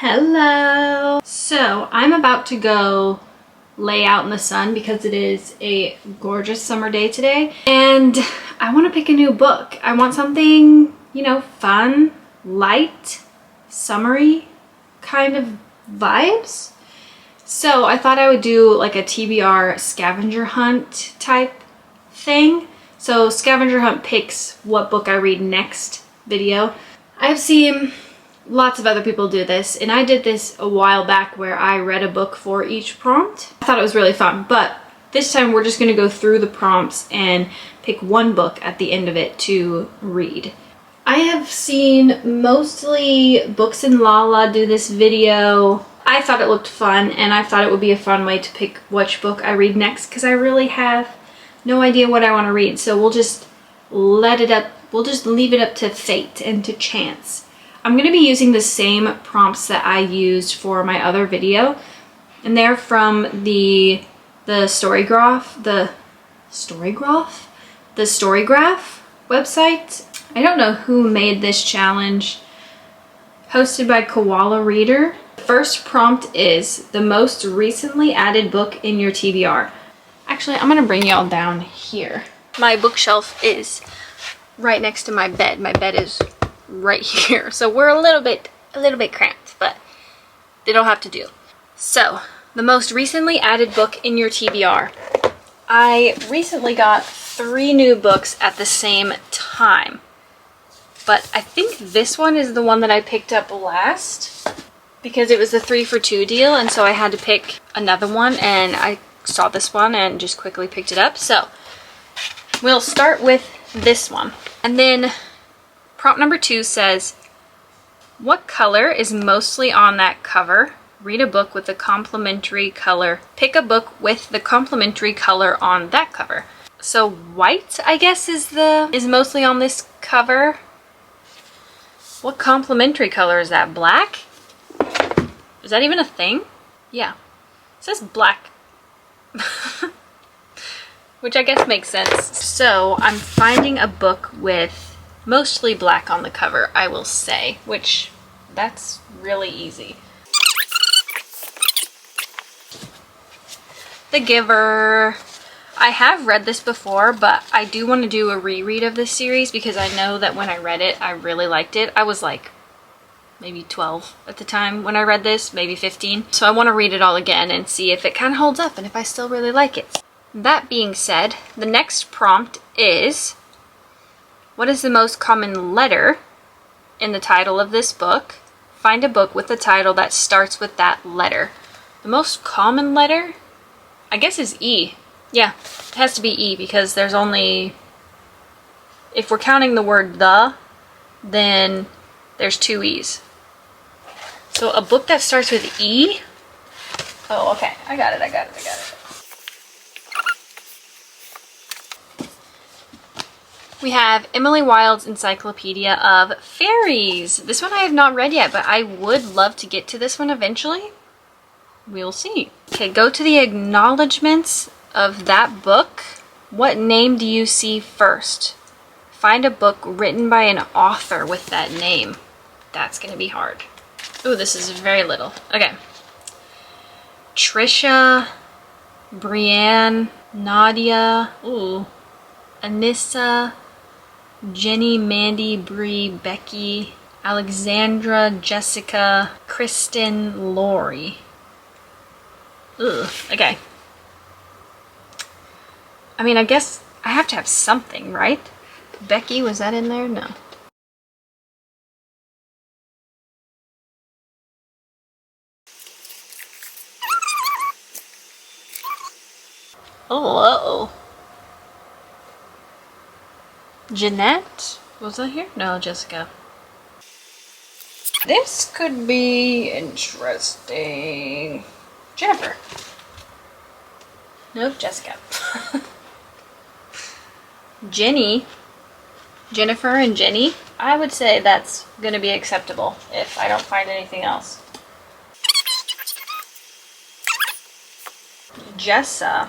Hello! So I'm about to go lay out in the sun because it is a gorgeous summer day today and I want to pick a new book. I want something, you know, fun, light, summery kind of vibes. So I thought I would do like a TBR scavenger hunt type thing. So scavenger hunt picks what book I read next video. I've seen lots of other people do this, and I did this a while back where I read a book for each prompt. I thought it was really fun, but this time we're just going to go through the prompts and pick one book at the end of it to read. I have seen mostly Books and Lala do this video. I thought it looked fun, and I thought it would be a fun way to pick which book I read next because I really have no idea what I want to read. So we'll just leave it up to fate and to chance. I'm going to be using the same prompts that I used for my other video, and they're from the Storygraph website. I don't know who made this challenge. Hosted by Koala Reader. The first prompt is the most recently added book in your TBR. Actually, I'm going to bring y'all down here. My bookshelf is right next to my bed. My bed is right here, so we're a little bit cramped, but they don't have to do. So the most recently added book in your TBR. I recently got 3 new books at the same time, but I think this one is the one that I picked up last because it was a 3 for 2 deal, and so I had to pick another one, and I saw this one and just quickly picked it up. So we'll start with this one, and then prompt number 2 says, what color is mostly on that cover? Read a book with the complementary color. Pick a book with the complementary color on that cover. So white, I guess, is mostly on this cover. What complementary color is that? Black? Is that even a thing? Yeah. It says black. Which I guess makes sense. So I'm finding a book with mostly black on the cover, I will say, which that's really easy. The Giver. I have read this before, but I do want to do a reread of this series because I know that when I read it, I really liked it. I was like maybe 12 at the time when I read this, maybe 15. So I want to read it all again and see if it kind of holds up and if I still really like it. That being said, the next prompt is, what is the most common letter in the title of this book? Find a book with a title that starts with that letter. The most common letter, I guess, is E. Yeah, it has to be E because there's only, if we're counting the word the, then there's 2 E's. So a book that starts with E? Oh, okay. I got it. We have Emily Wilde's Encyclopedia of Fairies. This one I have not read yet, but I would love to get to this one eventually. We'll see. Okay, go to the acknowledgments of that book. What name do you see first? Find a book written by an author with that name. That's going to be hard. Ooh, this is very little. Okay. Trisha, Brienne, Nadia, ooh, Anissa, Jenny, Mandy, Bree, Becky, Alexandra, Jessica, Kristen, Lori. Ugh, okay. I mean, I guess I have to have something, right? Becky, was that in there? No. Oh, uh-oh. Jeanette? Was that here? No, Jessica. This could be interesting. Jennifer. Nope, Jessica. Jenny. Jennifer and Jenny. I would say that's going to be acceptable if I don't find anything else. Jessa.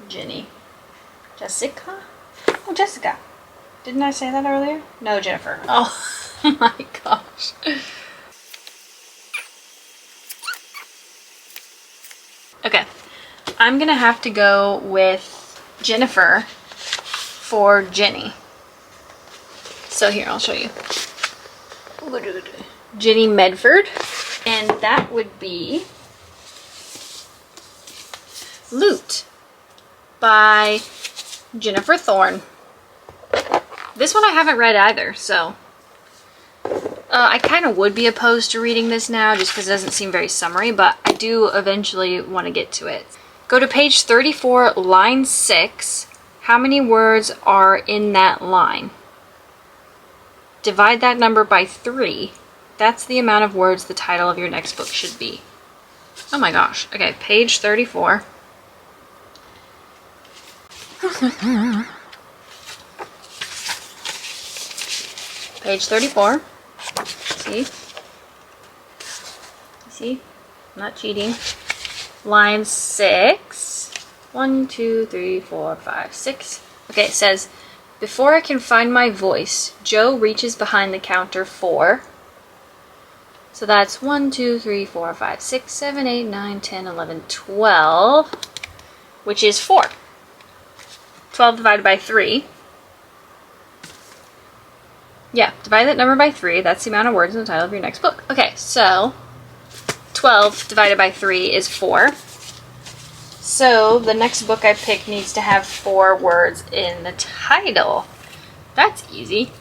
Jenny. Jessica? Oh, Jessica. Didn't I say that earlier? No, Jennifer. Oh my gosh. Okay, I'm gonna have to go with Jennifer for Jenny. So here, I'll show you. Jenny Medford, and that would be Loot by Jennifer Thorne. This one I haven't read either, so I kind of would be opposed to reading this now just because it doesn't seem very summary, but I do eventually want to get to it. Go to page 34, line 6. How many words are in that line? Divide that number by 3. That's the amount of words the title of your next book should be. Oh my gosh. Okay, page 34. Page 34. See? See? I'm not cheating. Line 6. 1, 2, 3, 4, 5, 6. Okay, it says, before I can find my voice, Joe reaches behind the counter for... So that's 1, 2, 3, 4, 5, 6, 7, 8, 9, 10, 11, 12, which is 4. 12 divided by 3. Yeah, divide that number by 3. That's the amount of words in the title of your next book. Okay, so 12 divided by 3 is 4. So the next book I pick needs to have 4 words in the title. That's easy.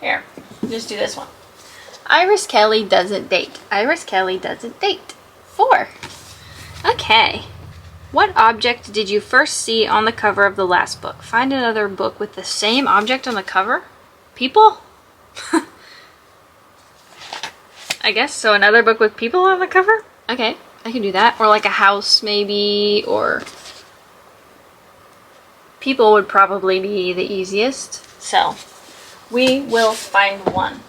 Here, just do this one. Iris Kelly doesn't date. Iris Kelly doesn't date. 4. Okay. What object did you first see on the cover of the last book? Find another book with the same object on the cover? People? I guess, so another book with people on the cover? Okay, I can do that. Or like a house maybe, or... People would probably be the easiest. So, we will find 1.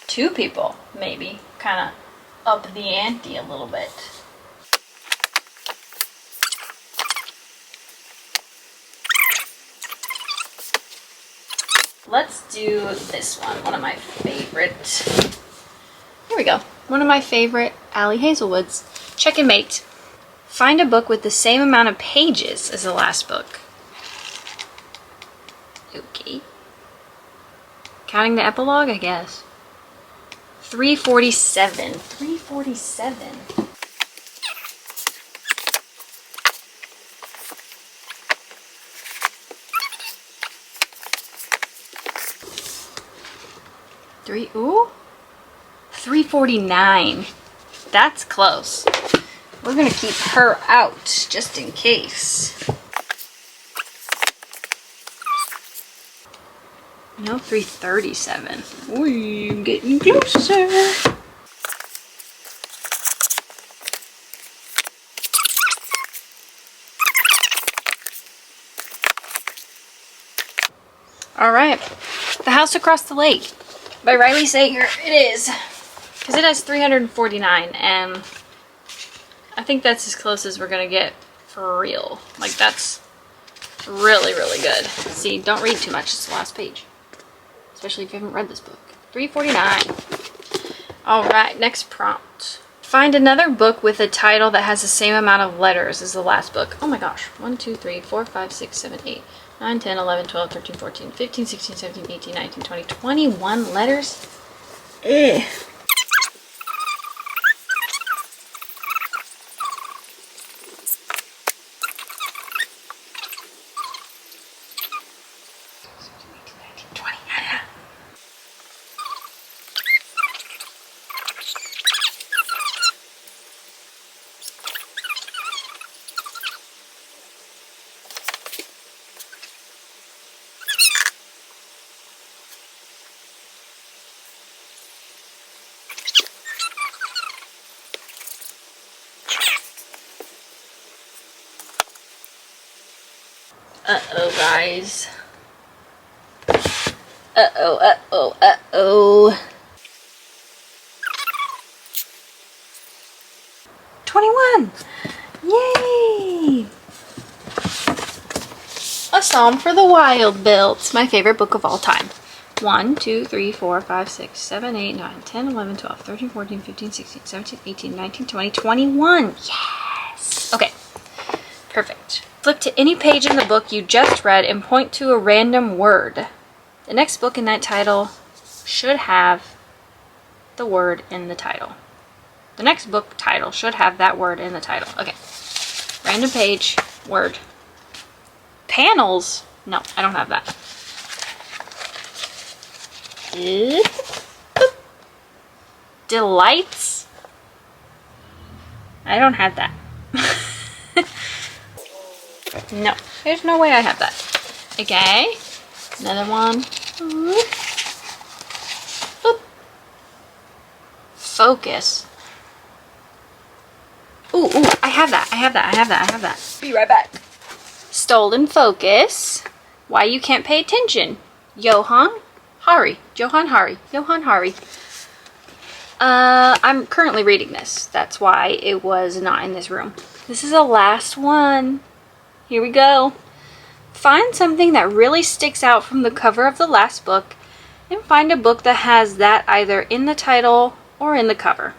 2 people, maybe. Kind of up the ante a little bit. Let's do this one of my favorite. Here we go. One of my favorite Allie Hazelwood's. Check and Mate. Find a book with the same amount of pages as the last book. Okay. Counting the epilogue, I guess. 347. 347. Ooh, 349. That's close. We're gonna keep her out just in case. No, 337. We're getting closer. All right, The House Across the Lake by Riley Sager. It is, because it has 349, and I think that's as close as we're gonna get for real. Like, that's really, really good. See, don't read too much. It's the last page, especially if you haven't read this book. 349. All right, next prompt. Find another book with a title that has the same amount of letters as the last book. Oh my gosh. 1, 2, 3, 4, 5, 6, 7, 8, 9, 10, 11, 12, 13, 14, 15, 16, 17, 18, 19, 20, 21 letters. Ugh. Uh-oh, guys. Uh-oh, uh-oh, uh-oh. 21! Yay! A Psalm for the Wild Bill. It's my favorite book of all time. 1, 2, 3, 4, 5, 6, 7, 8, 9, 10, 11, 12, 13, 14, 15, 16, 17, 18, 19, 20, 21. Yes! Okay, perfect. Flip to any page in the book you just read and point to a random word. The next book in that title should have the word in the title. The next book title should have that word in the title. Okay. Random page, word. Panels? No, I don't have that. Delights? I don't have that. No, there's no way I have that. Okay. Another one. Boop. Focus. Ooh, I have that. I have that. Be right back. Stolen focus. Why you can't pay attention. Johan Hari. I'm currently reading this. That's why it was not in this room. This is the last one. Here we go. Find something that really sticks out from the cover of the last book and find a book that has that either in the title or in the cover.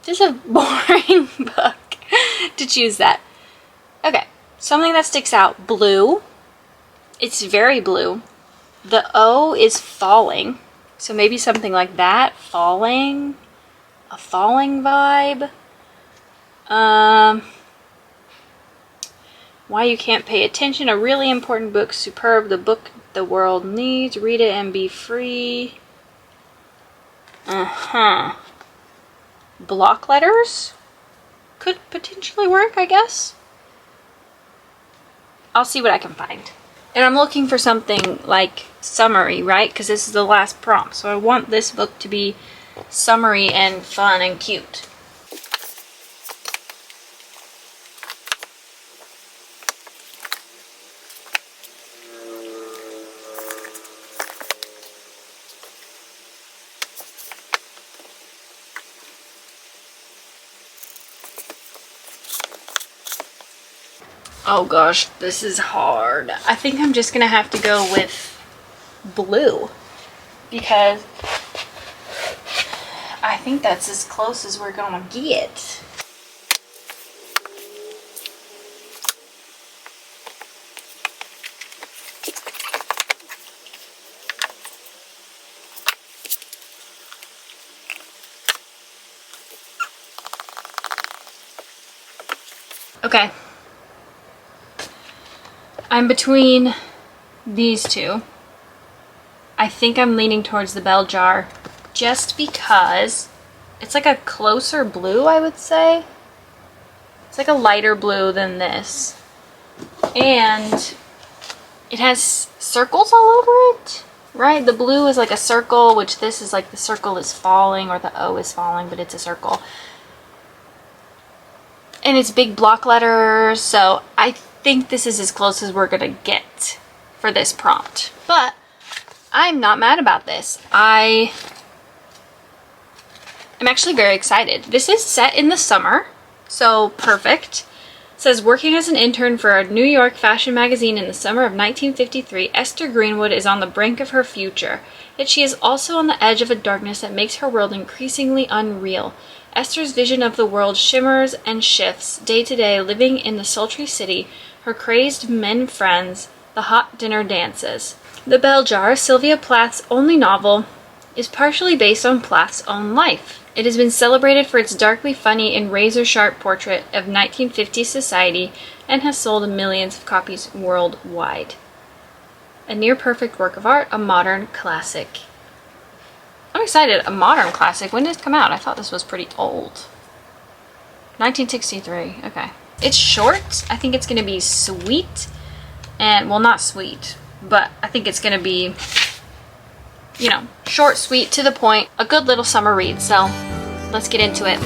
This is a boring book to choose that. Okay, something that sticks out. Blue. It's very blue. The O is falling. So maybe something like that. Falling. A falling vibe. Why you can't pay attention. A really important book. Superb. The book the world needs. Read it and be free. Block letters could potentially work, I guess. I'll see what I can find. And I'm looking for something like summary, right? Because this is the last prompt. So I want this book to be summary and fun and cute. Oh gosh, this is hard. I think I'm just gonna have to go with blue because I think that's as close as we're gonna get. Okay. I'm between these two. I think I'm leaning towards the bell jar just because it's like a closer blue, I would say. It's like a lighter blue than this. And it has circles all over it, right? The blue is like a circle, which this is like the circle is falling or the O is falling, but it's a circle. And it's big block letters, so I think this is as close as we're gonna get for this prompt. But I'm not mad about this. I'm actually very excited. This is set in the summer, so perfect. It says, working as an intern for a New York fashion magazine in the summer of 1953, Esther Greenwood is on the brink of her future. Yet she is also on the edge of a darkness that makes her world increasingly unreal. Esther's vision of the world shimmers and shifts, day to day, living in the sultry city, her crazed men friends, the hot dinner dances. The Bell Jar, Sylvia Plath's only novel, is partially based on Plath's own life. It has been celebrated for its darkly funny and razor-sharp portrait of 1950s society and has sold millions of copies worldwide. A near-perfect work of art, a modern classic. I'm excited. A modern classic. When did it come out? I thought this was pretty old. 1963. Okay. It's short. I think it's going to be sweet. And, well, not sweet, but I think it's going to be, you know, short, sweet, to the point. A good little summer read. So, let's get into it.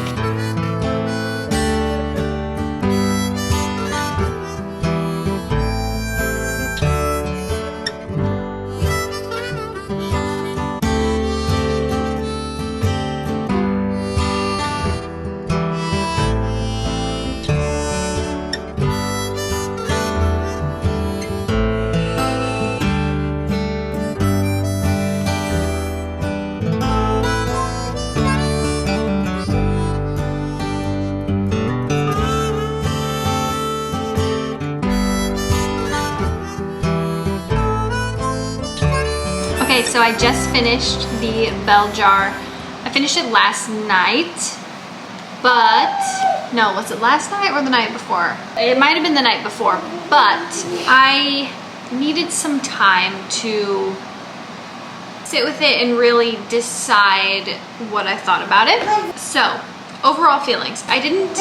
Okay, so I just finished the Bell Jar. I finished it last night, but no, was it last night or the night before? It might have been the night before, but I needed some time to sit with it and really decide what I thought about it. So, overall feelings. I didn't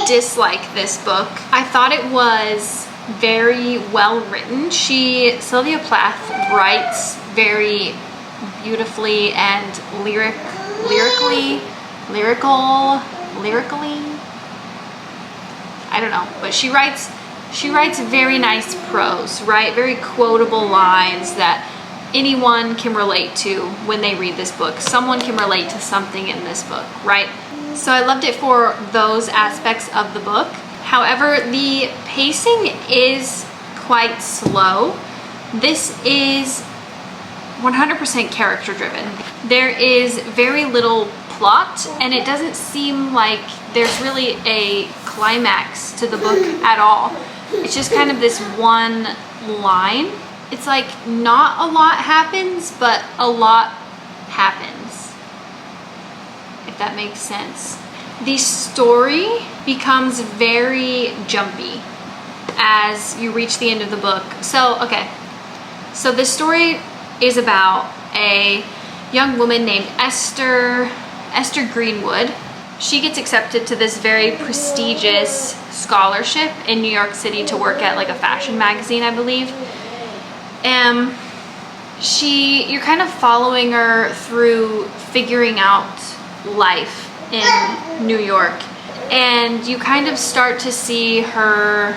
dislike this book. I thought it was very well written. Sylvia Plath writes very beautifully and lyrically. I don't know, but she writes very nice prose, right? Very quotable lines that anyone can relate to when they read this book. Someone can relate to something in this book, right? So I loved it for those aspects of the book. However, the pacing is quite slow. This is 100% character driven. There is very little plot, and it doesn't seem like there's really a climax to the book at all. It's just kind of this one line. It's like not a lot happens, but a lot happens, if that makes sense. The story becomes very jumpy as you reach the end of the book. So, okay. So the story is about a young woman named Esther Greenwood. She gets accepted to this very prestigious scholarship in New York City to work at like a fashion magazine, I believe. You're kind of following her through figuring out life in New York, and you kind of start to see her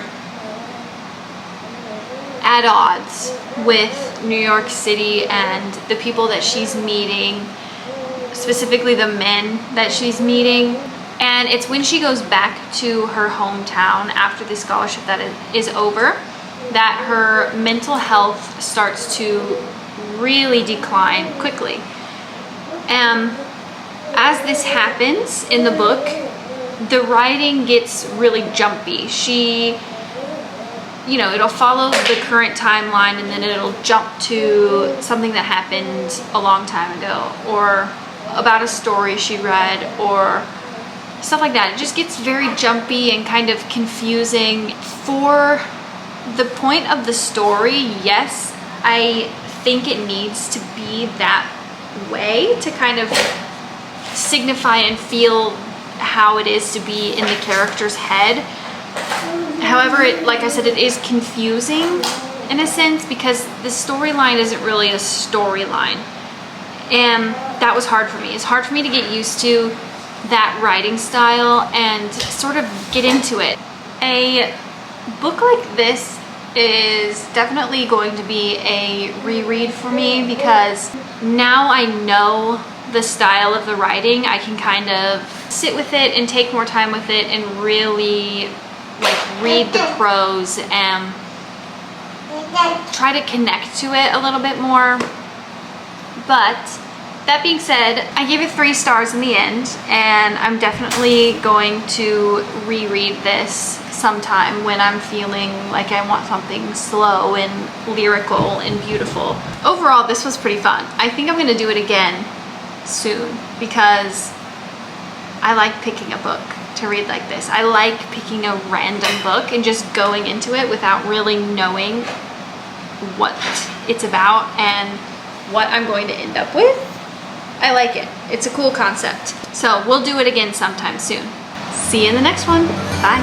at odds with New York City and the people that she's meeting, specifically the men that she's meeting. And it's when she goes back to her hometown after the scholarship that is over that her mental health starts to really decline quickly. As this happens in the book, the writing gets really jumpy. It'll follow the current timeline, and then it'll jump to something that happened a long time ago, or about a story she read, or stuff like that. It just gets very jumpy and kind of confusing. For the point of the story, yes, I think it needs to be that way to kind of signify and feel how it is to be in the character's head. However, like I said, it is confusing in a sense because the storyline isn't really a storyline. And that was hard for me. It's hard for me to get used to that writing style and sort of get into it. A book like this is definitely going to be a reread for me because now I know the style of the writing. I can kind of sit with it and take more time with it and really read the prose and try to connect to it a little bit more. But that being said, I gave it 3 stars in the end, and I'm definitely going to reread this sometime when I'm feeling like I want something slow and lyrical and beautiful. Overall, this was pretty fun. I think I'm gonna do it again soon because I like picking a book to read like this. I like picking a random book and just going into it without really knowing what it's about and what I'm going to end up with. I like it. It's a cool concept. So we'll do it again sometime soon. See you in the next one. Bye.